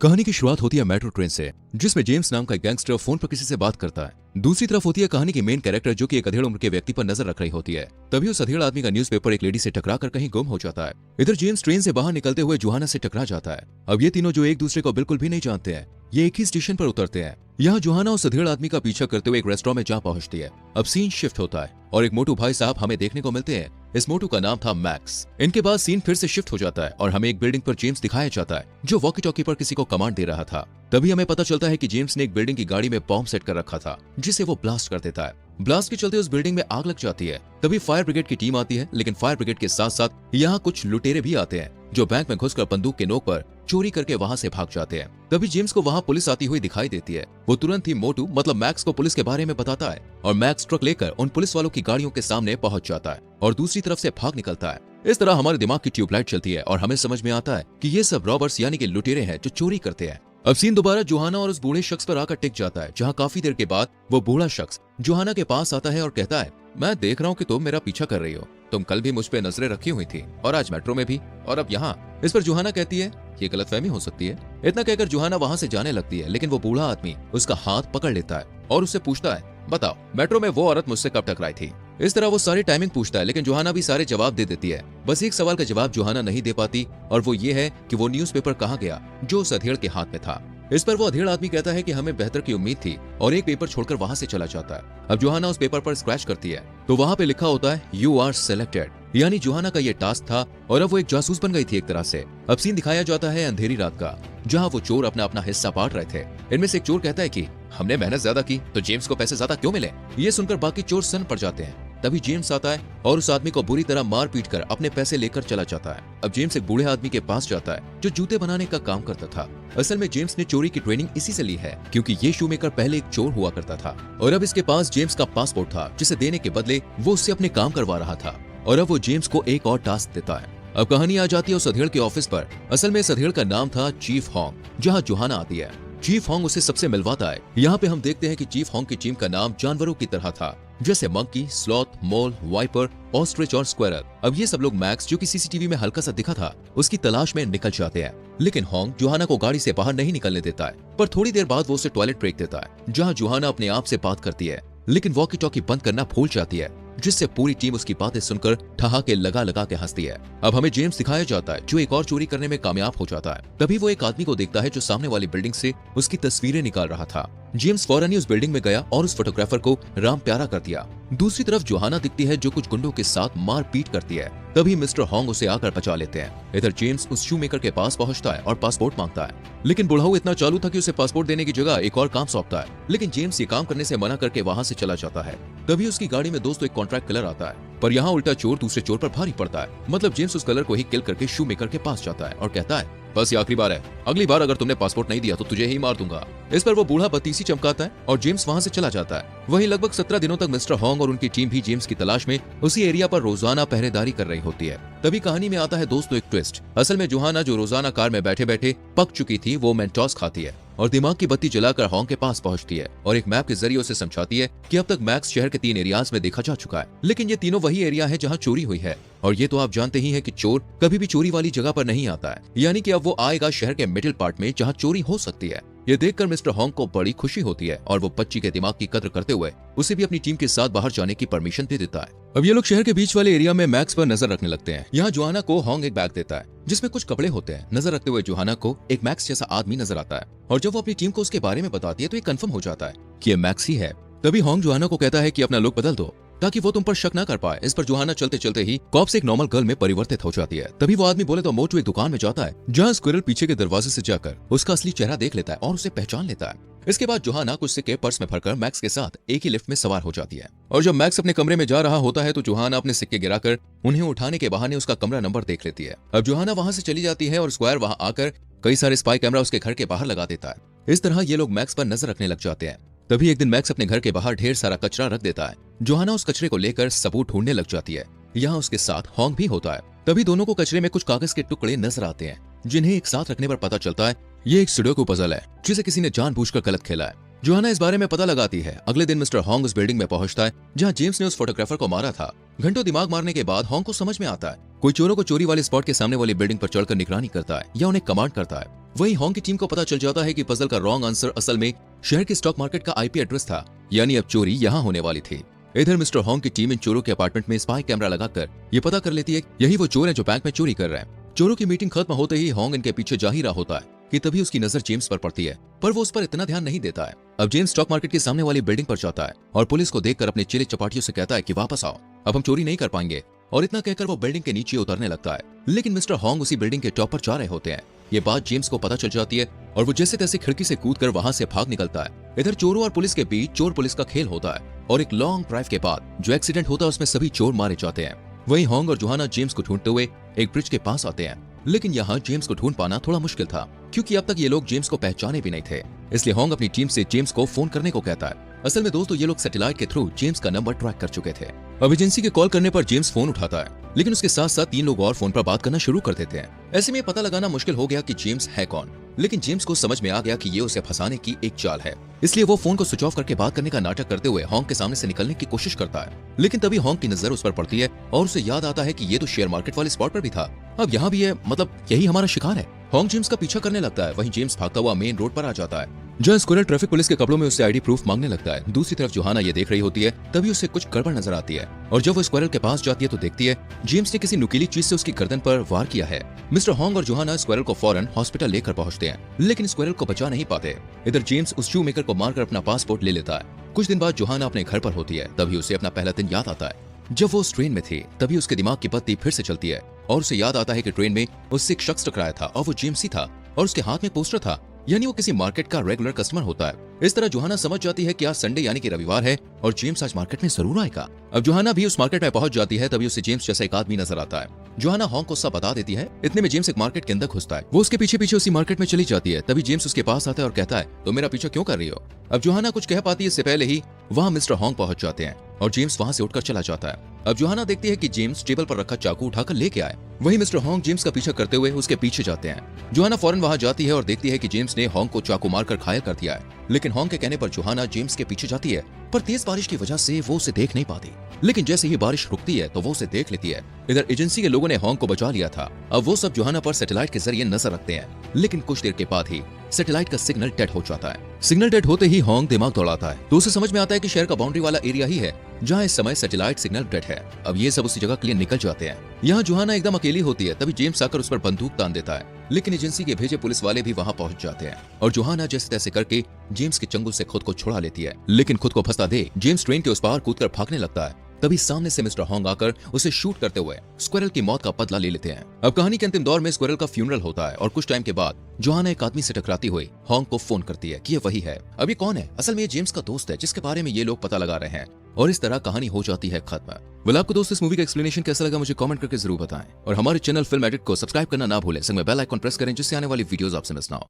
कहानी की शुरुआत होती है मेट्रो ट्रेन से, जिसमें जेम्स नाम का एक गैंगस्टर फोन पर किसी से बात करता है। दूसरी तरफ होती है कहानी की मेन कैरेक्टर, जो कि एक अधेड़ उम्र के व्यक्ति पर नजर रख रही होती है। तभी उस अधेड़ आदमी का न्यूज़पेपर एक लेडी से टकराकर कहीं गुम हो जाता है। इधर जेम्स ट्रेन से बाहर निकलते हुए जोहाना से टकरा जाता है। अब ये तीनों, जो एक दूसरे को बिल्कुल भी नहीं जानते हैं, ये एक ही स्टेशन पर उतरते हैं। यहाँ जोहाना उस अधेड़ आदमी का पीछा करते हुए एक रेस्टोरेंट में जा पहुंचती है। अब सीन शिफ्ट होता है और एक मोटू भाई साहब हमें देखने को मिलते हैं। इस मोटू का नाम था मैक्स। इनके बाद सीन फिर से शिफ्ट हो जाता है और हमें एक बिल्डिंग पर जेम्स दिखाया जाता है, जो वॉकी टॉकी पर किसी को कमांड दे रहा था। तभी हमें पता चलता है कि जेम्स ने एक बिल्डिंग की गाड़ी में बॉम्ब सेट कर रखा था, जिसे वो ब्लास्ट कर देता है। ब्लास्ट के चलते उस बिल्डिंग में आग लग जाती है। तभी फायर ब्रिगेड की टीम आती है, लेकिन फायर ब्रिगेड के साथ साथ यहाँ कुछ लुटेरे भी आते हैं, जो बैंक में घुसकर बंदूक के नोक पर चोरी करके वहाँ से भाग जाते हैं। तभी जेम्स को वहाँ पुलिस आती हुई दिखाई देती है। वो तुरंत ही मोटू मतलब मैक्स को पुलिस के बारे में बताता है और मैक्स ट्रक लेकर उन पुलिस वालों की गाड़ियों के सामने पहुंच जाता है और दूसरी तरफ से भाग निकलता है। इस तरह हमारे दिमाग की ट्यूबलाइट चलती है और हमें समझ में आता है कि ये सब रॉबर्स यानी कि लुटेरे हैं जो चोरी करते हैं। अब सीन दोबारा जोहाना और उस बूढ़े शख्स पर आकर टिक जाता है, जहाँ काफी देर के बाद वो बूढ़ा शख्स जोहाना के पास आता है और कहता है, मैं देख रहा हूँ कि तुम मेरा पीछा कर रही हो। तुम कल भी मुझ पे नजरें रखी हुई थी और आज मेट्रो में भी और अब यहाँ। इस पर जोहाना कहती है, ये गलतफहमी हो सकती है। इतना कहकर जोहाना वहाँ से जाने लगती है, लेकिन वो बूढ़ा आदमी उसका हाथ पकड़ लेता है और उससे पूछता है, बताओ मेट्रो में वो औरत मुझसे कब टकराई थी। इस तरह वो सारी टाइमिंग पूछता है, लेकिन जोहाना भी सारे जवाब दे देती है। बस एक सवाल का जवाब जोहाना नहीं दे पाती, और वो ये है कि वो न्यूज़पेपर कहाँ गया जो उस अधेड़ के हाथ में था। इस पर वो अधेड़ आदमी कहता है कि हमें बेहतर की उम्मीद थी और एक पेपर छोड़कर वहाँ से चला जाता है। अब जोहाना उस पेपर पर स्क्रैच करती है तो वहाँ पे लिखा होता है, यू आर सिलेक्टेड। यानी जोहाना का ये टास्क था और अब वो एक जासूस बन गई थी एक तरह से। अब सीन दिखाया जाता है अंधेरी रात का, जहाँ वो चोर अपना अपना हिस्सा बांट रहे थे। इनमें से एक चोर कहता है कि हमने मेहनत ज्यादा की तो जेम्स को पैसे ज्यादा क्यों मिले। ये सुनकर बाकी चोर सन पड़ जाते हैं। तभी जेम्स आता है और उस आदमी को बुरी तरह मार पीट कर अपने पैसे लेकर चला जाता है। अब जेम्स एक बूढ़े आदमी के पास जाता है जो जूते बनाने का काम करता था। असल में जेम्स ने चोरी की ट्रेनिंग इसी से ली है, क्योंकि ये शूमेकर पहले एक चोर हुआ करता था और अब इसके पास जेम्स का पासपोर्ट था, जिसे देने के बदले वो उससे अपने काम करवा रहा था। और अब वो जेम्स को एक और टास्क देता है। अब कहानी आ जाती है उस अधेड़ के ऑफिस पर। असल में इस अधेड़ का नाम था चीफ होंग, जहाँ जोहाना आती है। चीफ होंग उसे सबसे मिलवाता है। यहाँ पे हम देखते हैं कि चीफ होंग की टीम का नाम जानवरों की तरह था, जैसे मंकी, स्लॉथ, मोल, वाइपर, ऑस्ट्रिच और स्क्वेरल। अब ये सब लोग मैक्स, जो कि सीसीटीवी में हल्का सा दिखा था, उसकी तलाश में निकल जाते हैं। लेकिन होंग जोहाना को गाड़ी से बाहर नहीं निकलने देता है, पर थोड़ी देर बाद वो उसे टॉयलेट ब्रेक देता है, जहाँ जोहाना अपने आप से बात करती है, लेकिन वॉकी टॉकी बंद करना भूल जाती है, जिससे पूरी टीम उसकी बातें सुनकर ठहाके लगा के हंसती है। अब हमें जेम्स दिखाया जाता है, जो एक और चोरी करने में कामयाब हो जाता है। तभी वो एक आदमी को देखता है जो सामने वाली बिल्डिंग से उसकी तस्वीरें निकाल रहा था। जेम्स फौरन ही उस बिल्डिंग में गया और उस फोटोग्राफर को राम प्यारा कर दिया। दूसरी तरफ जोहाना दिखती है, जो कुछ गुंडों के साथ मार पीट करती है। तभी मिस्टर होंग उसे आकर बचा लेते हैं। इधर जेम्स उस शूमेकर के पास पहुंचता है और पासपोर्ट मांगता है, लेकिन बुढ़ाऊ इतना चालू था कि उसे पासपोर्ट देने की जगह एक और काम सौंपता है। लेकिन जेम्स ये काम करने से मना करके वहां से चला जाता है। तभी उसकी गाड़ी में दोस्तों एक कॉन्ट्रैक्ट किलर आता है, पर यहाँ उल्टा चोर दूसरे चोर पर भारी पड़ता है। मतलब जेम्स उस कलर को ही किल करके शूमेकर के पास जाता है और कहता है, बस ये आखिरी बार है, अगली बार अगर तुमने पासपोर्ट नहीं दिया तो तुझे ही मार दूंगा। इस पर वो बूढ़ा बत्तीसी चमकाता है और जेम्स वहां से चला जाता है। वहीं लगभग 17 दिनों तक मिस्टर होंग और उनकी टीम भी जेम्स की तलाश में उसी एरिया पर रोजाना पहरेदारी कर रही होती है। तभी कहानी में आता है दोस्तों एक ट्विस्ट। असल में जोहाना, जो रोजाना कार में बैठे बैठे पक चुकी थी, वो मेंटोस खाती है और दिमाग की बत्ती जलाकर होंग के पास पहुंचती है और एक मैप के जरिए उसे समझाती है कि अब तक मैक्स शहर के 3 एरियाज में देखा जा चुका है, लेकिन ये तीनों वही एरिया है जहां चोरी हुई है। और ये तो आप जानते ही हैं कि चोर कभी भी चोरी वाली जगह पर नहीं आता है, यानी कि अब वो आएगा शहर के मिडिल पार्ट में जहां चोरी हो सकती है। ये देखकर मिस्टर होंग को बड़ी खुशी होती है और वो बच्ची के दिमाग की कद्र करते हुए उसे भी अपनी टीम के साथ बाहर जाने की परमिशन दे देता है। अब ये लोग शहर के बीच वाले एरिया में मैक्स पर नजर रखने लगते हैं। यहाँ जोहाना को होंग एक बैग देता है जिसमें कुछ कपड़े होते हैं। नजर रखते हुए जोहाना को एक मैक्स जैसा आदमी नजर आता है और जब वो अपनी टीम को उसके बारे में बताती है तो ये कंफर्म हो जाता है कि ये मैक्स ही है। तभी होंग जोहाना को कहता है कि अपना लुक बदल दो ताकि वो तुम पर शक ना कर पाए। इस पर जोहाना चलते चलते ही कॉप से एक नॉर्मल गर्ल में परिवर्तित हो जाती है। तभी वो आदमी बोले तो मोटू एक दुकान में जाता है, जहाँ स्क्विरल पीछे के दरवाजे से जाकर उसका असली चेहरा देख लेता है और उसे पहचान लेता है। इसके बाद जोहाना कुछ सिक्के पर्स में भरकर मैक्स के साथ एक ही लिफ्ट में सवार हो जाती है और जब मैक्स अपने कमरे में जा रहा होता है तो जोहाना अपने सिक्के गिराकर उन्हें उठाने के बहाने उसका कमरा नंबर देख लेती है। अब जोहाना वहां से चली जाती है और स्क्वायर वहां आकर कई सारे स्पाई कैमरा उसके घर के बाहर लगा देता है। इस तरह ये लोग मैक्स पर नजर रखने लग जाते हैं। तभी एक दिन मैक्स अपने घर के बाहर ढेर सारा कचरा रख देता है। जोहाना उस कचरे को लेकर सबूत ढूंढने लग जाती है। यहाँ उसके साथ होंग भी होता है। तभी दोनों को कचरे में कुछ कागज के टुकड़े नजर आते हैं, जिन्हें एक साथ रखने पर पता चलता है ये एक सुडोकू पजल है, जिसे किसी ने जानबूझकर गलत खेला है। जोहाना इस बारे में पता लगाती है। अगले दिन मिस्टर होंग उस बिल्डिंग में पहुंचता है जहां जेम्स ने उस फोटोग्राफर को मारा था। घंटों दिमाग मारने के बाद होंग को समझ में आता है कोई चोरों को चोरी वाले स्पॉट के सामने वाली बिल्डिंग पर चढ़कर निगरानी करता है या उन्हें कमांड करता है। वहीं हॉन्ग की टीम को पता चल जाता है कि पजल का रॉन्ग आंसर असल में शहर के स्टॉक मार्केट का आईपी एड्रेस था, यानी अब चोरी यहाँ होने वाली थी। इधर मिस्टर हॉन्ग की टीम इन चोरों के अपार्टमेंट में स्पाई कैमरा लगाकर ये पता कर लेती है यही वो चोर है जो बैंक में चोरी कर रहे हैं। चोरों की मीटिंग खत्म होते ही हॉन्ग इनके पीछे जा ही रहा होता है कि तभी उसकी नजर जेम्स पर पड़ती है, पर वो उस पर इतना ध्यान नहीं देता है। अब जेम्स स्टॉक मार्केट के सामने वाली बिल्डिंग पर जाता है और पुलिस को देखकर अपने चिले चपाटियों से कहता है कि वापस आओ, अब हम चोरी नहीं कर पाएंगे। और इतना कहकर वो बिल्डिंग के नीचे उतरने लगता है, लेकिन मिस्टर हॉन्ग उसी बिल्डिंग के टॉप पर जा रहे होते हैं। ये बात जेम्स को पता चल जाती है और वो जैसे तैसे खिड़की से कूदकर वहां से भाग निकलता है। इधर चोरों और पुलिस के बीच चोर पुलिस का खेल होता है और एक लॉन्ग ड्राइव के बाद जो एक्सीडेंट होता है उसमें सभी चोर मारे जाते हैं। वहीं हॉन्ग और जोहाना जेम्स को ढूंढते हुए एक ब्रिज के पास आते हैं, लेकिन यहाँ जेम्स को ढूंढ पाना थोड़ा मुश्किल था क्योंकि अब तक ये लोग जेम्स को पहचाने भी नहीं थे। इसलिए हॉन्ग अपनी टीम से जेम्स को फोन करने को कहता है। असल में दोस्तों ये लोग सैटेलाइट के थ्रू जेम्स का नंबर ट्रैक कर चुके थे। अब एजेंसी के कॉल करने पर जेम्स फोन उठाता है, लेकिन उसके साथ साथ 3 लोग और फोन पर बात करना शुरू कर देते हैं। ऐसे में पता लगाना मुश्किल हो गया कि जेम्स है कौन, लेकिन जेम्स को समझ में आ गया कि ये उसे फंसाने की एक चाल है। इसलिए वो फोन को स्विच ऑफ करके बात करने का नाटक करते हुए हॉन्ग के सामने से निकलने की कोशिश करता है। लेकिन तभी हॉन्ग की नजर उस पर पड़ती है और उसे याद आता है कि ये तो शेयर मार्केट वाले स्पॉट पर भी था, अब यहाँ भी है, मतलब यही हमारा शिकार है। हॉन्ग जेम्स का पीछा करने लगता है। वहीं जेम्स भागता हुआ मेन रोड पर आ जाता है जहाँ स्क्वायरल ट्रैफिक पुलिस के कपड़ों में उससे आईडी प्रूफ मांगने लगता है। दूसरी तरफ जोहाना ये देख रही होती है, तभी उसे कुछ गड़बड़ नजर आती है और जब वो स्क्वायरल के पास जाती है तो देखती है जेम्स ने किसी नुकीली चीज से उसकी गर्दन पर वार किया है। मिस्टर हॉन्ग और जोहाना स्क्वायरल को फौरन हॉस्पिटल लेकर पहुंचते हैं, लेकिन स्क्वायरल को बचा नहीं पाते। इधर जेम्स उस शू मेकर को मारकर अपना पासपोर्ट ले लेता है। कुछ दिन बाद जोहाना अपने घर पर होती है, तभी उसे अपना पहला दिन याद आता है जब वो उस ट्रेन में थी। तभी उसके दिमाग की बत्ती फिर से चलती है और उसे याद आता है कि ट्रेन में उससे एक शख्स टकराया था और वो जेम्स ही था और उसके हाथ में पोस्टर था, यानी वो किसी मार्केट का रेगुलर कस्टमर होता है। इस तरह जोहाना समझ जाती है कि आज संडे यानी कि रविवार है और जेम्स आज मार्केट में जरूर आएगा। अब जोहाना भी उस मार्केट में पहुंच जाती है, तभी उसे जेम्स जैसा एक आदमी नजर आता है। जोहाना हॉन्ग को सब बता देती है। इतने में जेम्स एक मार्केट के अंदर घुसता है। वो उसके पीछे पीछे उसी मार्केट में चली जाती है। तभी जेम्स उसके पास आता है और कहता है, तो मेरा पीछा क्यों कर रही हो? अब जोहाना कुछ कह पाती है इससे पहले ही वहाँ मिस्टर हॉन्ग पहुंच जाते हैं और जेम्स वहां से उठकर चला जाता है। अब जोहाना देखती है कि जेम्स टेबल पर रखा चाकू उठाकर लेके आए। वहीं मिस्टर हॉन्ग जेम्स का पीछा करते हुए उसके पीछे जाते हैं। जोहाना फौरन वहां जाती है और देखती है कि जेम्स ने हॉन्ग को चाकू मारकर घायल कर दिया है, लेकिन हॉन्ग के कहने पर जोहाना जेम्स के पीछे जाती है, पर तेज बारिश की वजह से वो उसे देख नहीं पाती। लेकिन जैसे ही बारिश रुकती है तो वो उसे देख लेती है। इधर एजेंसी के लोगों ने हॉन्ग को बचा लिया था। अब वो सब जोहाना पर सैटेलाइट के जरिए नजर रखते हैं, लेकिन कुछ देर के बाद ही सैटेलाइट का सिग्नल डेड हो जाता है। सिग्नल डेड होते ही हॉन्ग दिमाग दौड़ाता है तो उसे समझ में आता है कि शहर का बाउंड्री वाला एरिया ही है जहाँ इस समय सैटेलाइट सिग्नल डेड है। अब ये सब उसी जगह के लिए निकल जाते हैं। यहाँ जोहाना एकदम अकेली होती है, तभी जेम्स आकर उस पर बंदूक तान देता है, लेकिन एजेंसी के भेजे पुलिस वाले भी वहाँ पहुंच जाते हैं और जोहाना जैसे तैसे करके जेम्स के चंगुल से खुद को छुड़ा लेती है। लेकिन खुद को फंसा दे जेम्स ट्रेन के उस पार कूदकर भागने लगता है। तभी सामने से मिस्टर हॉन्ग आकर उसे शूट करते हुए स्क्वायरल की मौत का बदला ले लेते हैं। अब कहानी के अंतिम दौर में स्क्वायरल का फ्यूनरल होता है और कुछ टाइम के बाद जोहाना एक आदमी से टकराती हुई हॉन्ग को फोन करती है कि ये वही है। अब ये कौन है? असल में ये जेम्स का दोस्त है जिसके बारे में ये लोग पता लगा रहे हैं और इस तरह कहानी हो जाती है खत्म। वेल, आपको दोस्तों इस मूवी का एक्सप्लेनेशन कैसा लगा मुझे कमेंट करके जरूर बताएं और हमारे चैनल फिल्म एडिट को सब्सक्राइब करना ना भूलें। संग में बेल आइकन प्रेस करें जिससे आने वाली वीडियोस आपसे मिस ना हो।